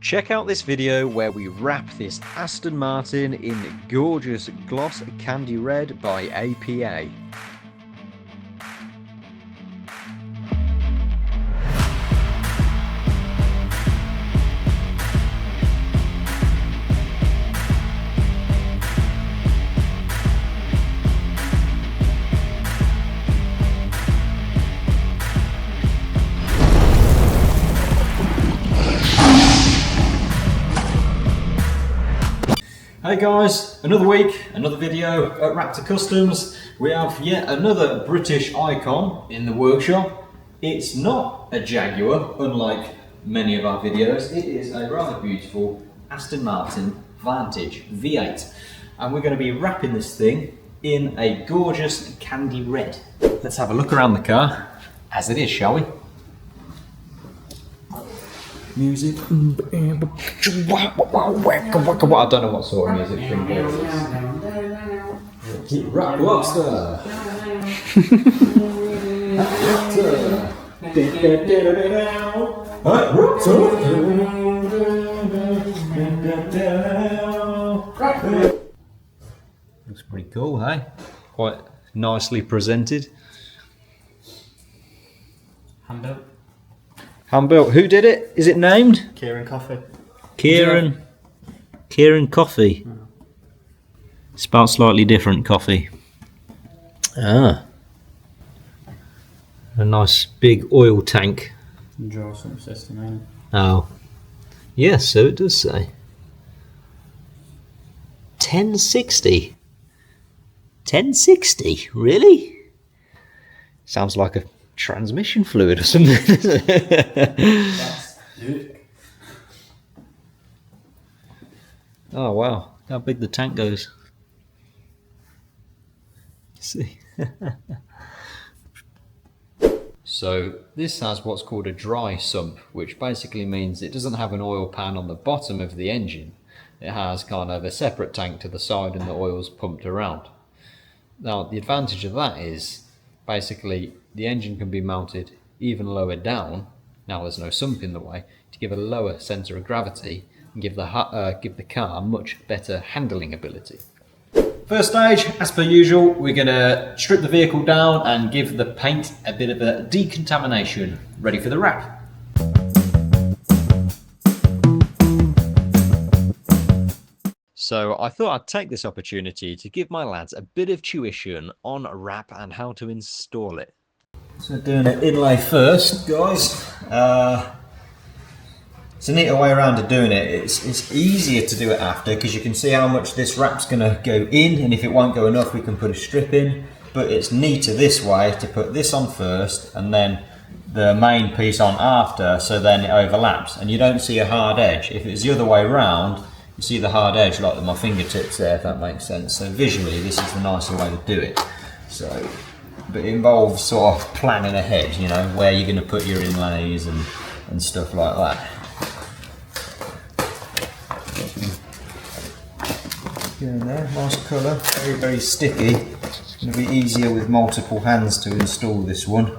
Check out this video where we wrap this Aston Martin in gorgeous gloss candy red by APA. Hey guys, another week, another video at Raptor Customs. We have yet another British icon in the workshop. It's not a Jaguar, unlike many of our videos. It is a rather beautiful Aston Martin Vantage V8. And we're going to be wrapping this thing in a gorgeous candy red. Let's have a look around the car as it is, shall we? Music. I don't know what sort of music from here it is. Keep rap lobster. Looks pretty cool, hey? Quite nicely presented. Hand-built. Who did it? Is it named? Kieran Coffee. Kieran Coffee. Mm. Spelled slightly different, coffee. Ah. A nice big oil tank. Draw some system in. Oh. Yes, so it does say. 1060. 1060? Really? Sounds like a transmission fluid or something. That's good. Oh wow, how big the tank goes. See. So this has what's called a dry sump, which basically means it doesn't have an oil pan on the bottom of the engine. It has kind of a separate tank to the side and the oil's pumped around. Now the advantage of that is basically the engine can be mounted even lower down, now there's no sump in the way, to give a lower centre of gravity and give the car much better handling ability. First stage, as per usual, we're going to strip the vehicle down and give the paint a bit of a decontamination, ready for the wrap. So I thought I'd take this opportunity to give my lads a bit of tuition on wrap and how to install it. So doing an inlay first, guys. It's a neater way around of doing it. It's easier to do it after because you can see how much this wrap's going to go in, and if it won't go enough we can put a strip in. But it's neater this way to put this on first and then the main piece on after, so then it overlaps and you don't see a hard edge. If it's the other way around, you see the hard edge like my fingertips there, if that makes sense. So visually this is the nicer way to do it. So, but it involves sort of planning ahead, you know, where you're going to put your inlays and stuff like that. Get in there, nice colour, very very sticky. It's going to be easier with multiple hands to install this one.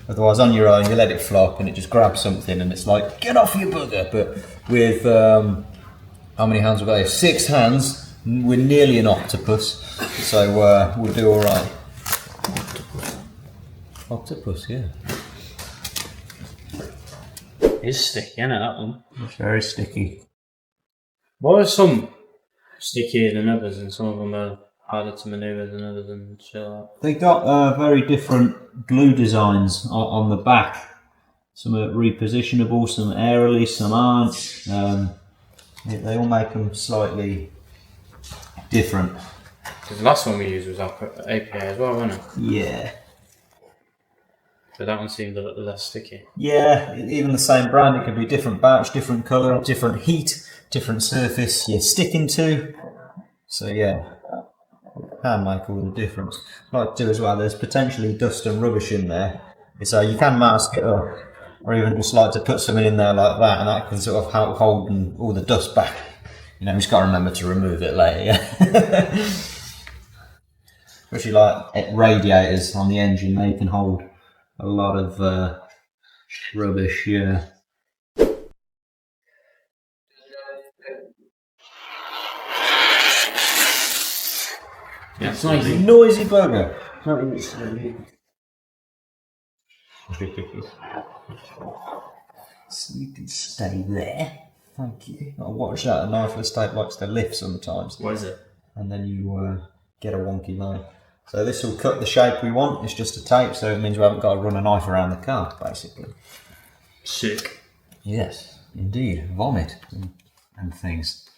Otherwise on your own you let it flop and it just grabs something and it's like, get off your bugger. But with, how many hands we've got here? 6 hands, we're nearly an octopus. So we'll do alright. Octopus, yeah. It's sticky, isn't it, that one? It's very sticky. Why are some stickier than others and some of them are harder to manoeuvre than others and shit like that? They got very different glue designs on the back. Some are repositionable, some airily, some aren't. They all make them slightly different. Because the last one we used was APA as well, wasn't it? Yeah. But that one seemed a little less sticky. Yeah, even the same brand, it could be different batch, different colour, different heat, different surface you're sticking to. So yeah, can make all the difference. Like to do as well, there's potentially dust and rubbish in there. So you can mask it up, or even just like to put something in there like that, and that can sort of help hold all the dust back. You know, you just got to remember to remove it later, yeah. Especially like radiators on the engine, they can hold a lot of rubbish, yeah. Yeah, it's noisy. Noisy bugger. So you can stay there. Thank you. I watch that. A knifeless tape likes to lift sometimes. What is it? And then you get a wonky line. So this will cut the shape we want. It's just a tape, so it means we haven't got to run a knife around the car, basically. Sick. Yes, indeed. Vomit and things.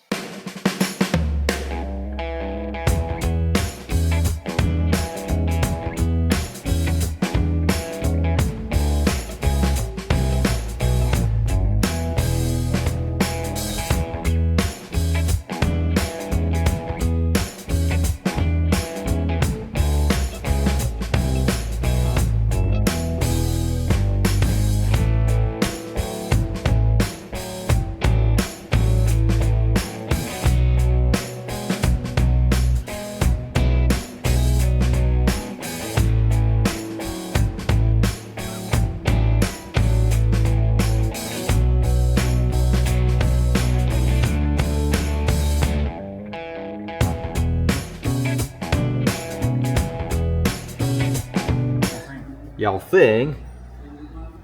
Your thing.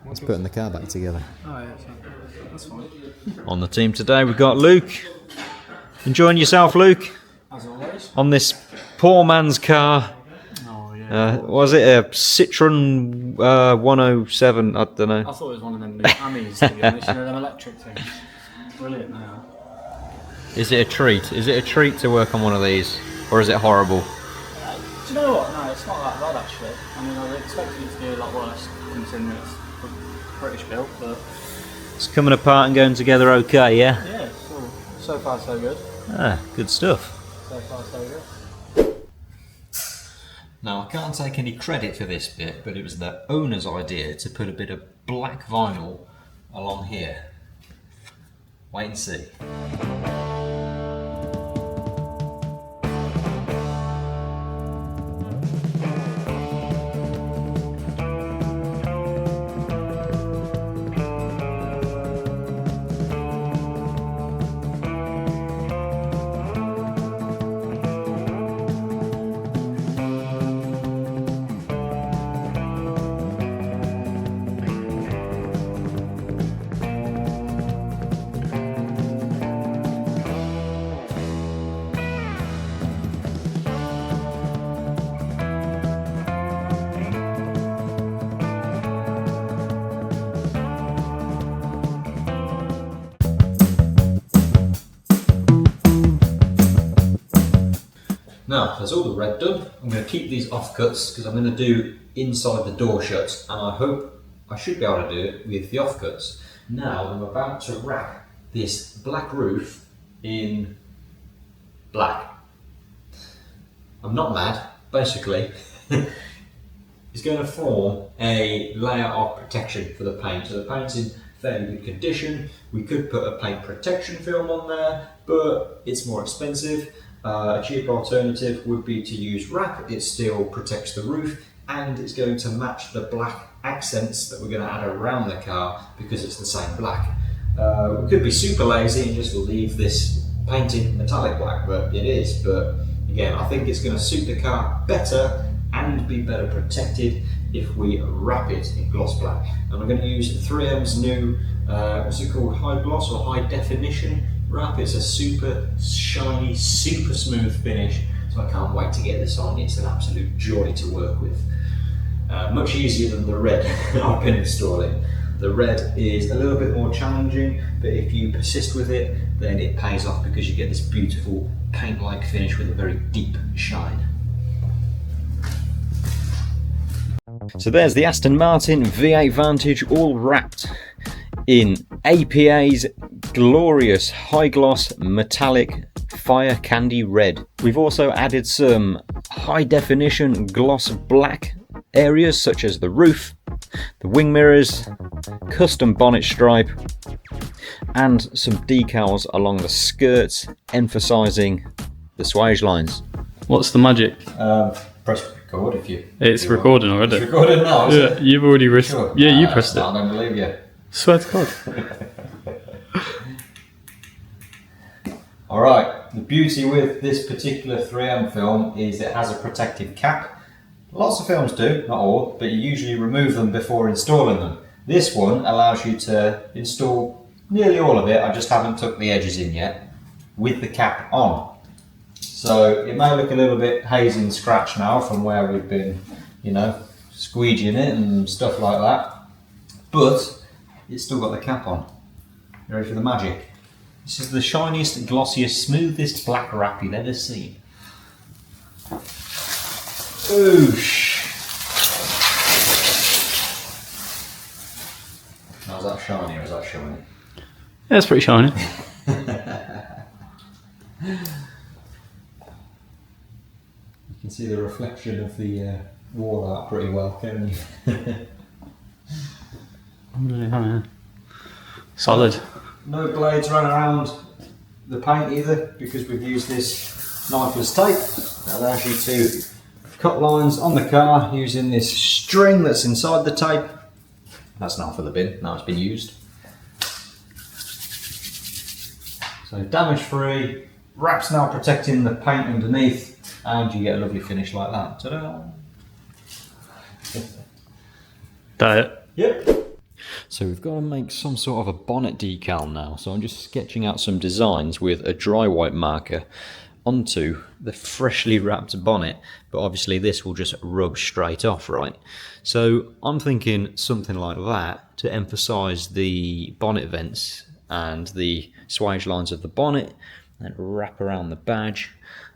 Let's putting the car back together. Oh yeah, that's fine. On the team today we've got Luke. Enjoying yourself, Luke? As always. On this poor man's car. Oh yeah. Was it a Citroen 107? I don't know. I thought it was one of them new Amis, to be honest, you know, them electric things. Brilliant now. Is it a treat? Is it a treat to work on one of these? Or is it horrible? Do you know what? No, it's not that bad actually. I mean, I expected it to be a lot worse considering it's British built, but... It's coming apart and going together okay, yeah? Yeah, so far so good. Ah, good stuff. So far so good. Now, I can't take any credit for this bit, but it was the owner's idea to put a bit of black vinyl along here. Wait and see. Now, there's all the red done. I'm going to keep these offcuts because I'm going to do inside the door shuts, and I hope I should be able to do it with the offcuts. Now, I'm about to wrap this black roof in black. I'm not mad, basically. It's going to form a layer of protection for the paint. So the paint's in fairly good condition. We could put a paint protection film on there, but it's more expensive. A cheaper alternative would be to use wrap. It still protects the roof and it's going to match the black accents that we're going to add around the car because it's the same black. We could be super lazy and just leave this painted metallic black, but it is. But again, I think it's going to suit the car better and be better protected if we wrap it in gloss black. And I'm going to use 3M's new, what's it called, high gloss or high definition wrap. It's a super shiny, super smooth finish, so I can't wait to get this on. It's an absolute joy to work with. Much easier than the red I've been installing. The red is a little bit more challenging, but if you persist with it, then it pays off because you get this beautiful paint-like finish with a very deep shine. So there's the Aston Martin V8 Vantage all wrapped in APA's glorious high gloss metallic fire candy red. We've also added some high definition gloss black areas such as the roof, the wing mirrors, custom bonnet stripe and some decals along the skirts emphasising the swage lines. What's the magic? Press record if you... It's recording already. It's recording now, isn't it? You've already... Sure. Yeah, you pressed it. I don't believe you. Swear to God. Alright, the beauty with this particular 3M film is it has a protective cap. Lots of films do, not all, but you usually remove them before installing them. This one allows you to install nearly all of it, I just haven't tucked the edges in yet, with the cap on. So it may look a little bit hazy and scratched now from where we've been, you know, squeegeeing it and stuff like that, but it's still got the cap on. You ready for the magic? This is the shiniest, glossiest, smoothest black wrap you've ever seen. Oosh! Now is that shiny or is that shiny? Yeah, it's pretty shiny. You can see the reflection of the wall out pretty well, can't you? Solid. No blades run around the paint either, because we've used this knifeless tape that allows you to cut lines on the car using this string that's inside the tape. That's now for the bin, now it's been used. So damage free, wrap's now protecting the paint underneath, and you get a lovely finish like that. Ta-da! That Yep. So we've got to make some sort of a bonnet decal now, so I'm just sketching out some designs with a dry white marker onto the freshly wrapped bonnet, but obviously this will just rub straight off, right? So I'm thinking something like that to emphasise the bonnet vents and the swage lines of the bonnet and wrap around the badge.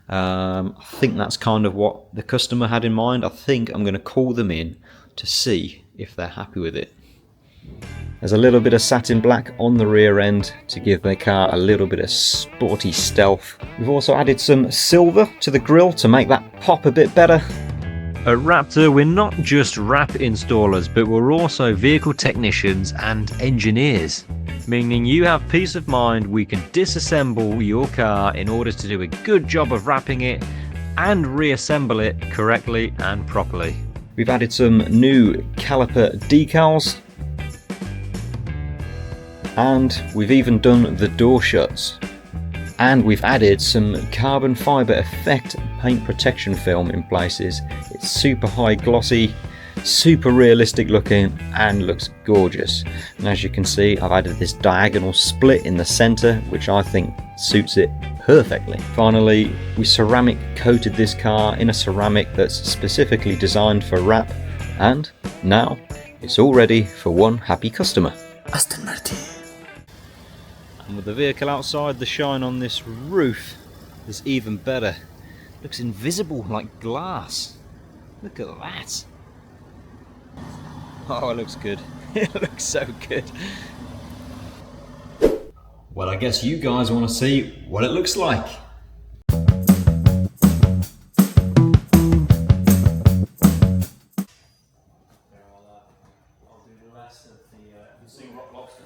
I think that's kind of what the customer had in mind. I think I'm going to call them in to see if they're happy with it. There's a little bit of satin black on the rear end to give the car a little bit of sporty stealth. We've also added some silver to the grille to make that pop a bit better. At Raptor, we're not just wrap installers, but we're also vehicle technicians and engineers, meaning you have peace of mind we can disassemble your car in order to do a good job of wrapping it and reassemble it correctly and properly. We've added some new caliper decals, and we've even done the door shuts. And we've added some carbon fibre effect paint protection film in places. It's super high glossy, super realistic looking, and looks gorgeous. And as you can see, I've added this diagonal split in the centre, which I think suits it perfectly. Finally, we ceramic coated this car in a ceramic that's specifically designed for wrap, and now it's all ready for one happy customer. Aston Martin. And with the vehicle outside, the shine on this roof is even better. Looks invisible like glass. Look at that. Oh, it looks good. It looks so good. Well, I guess you guys want to see what it looks like. I'll do the rest of the single rock lobster.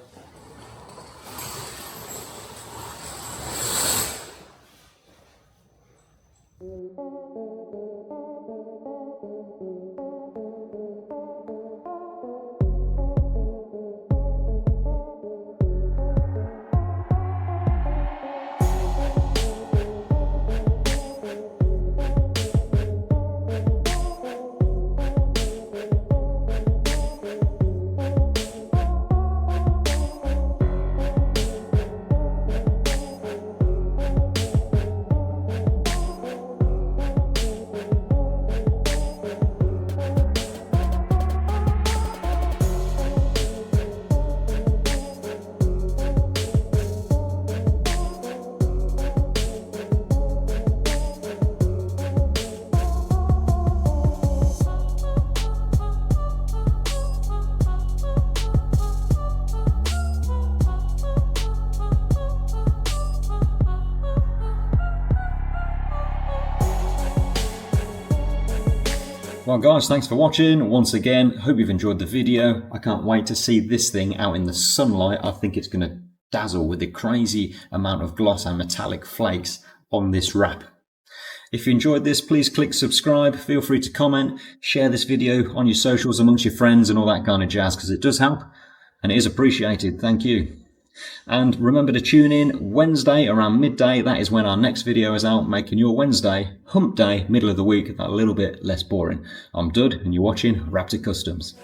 Well guys, thanks for watching once again. Hope you've enjoyed the video. I can't wait to see this thing out in the sunlight. I think it's going to dazzle with the crazy amount of gloss and metallic flakes on this wrap. If you enjoyed this, please click subscribe. Feel free to comment, share this video on your socials amongst your friends and all that kind of jazz, because it does help and it is appreciated. Thank you. And remember to tune in Wednesday around midday. That is when our next video is out, making your Wednesday, hump day, middle of the week, that little bit less boring. I'm Dud, and you're watching Raptor Customs.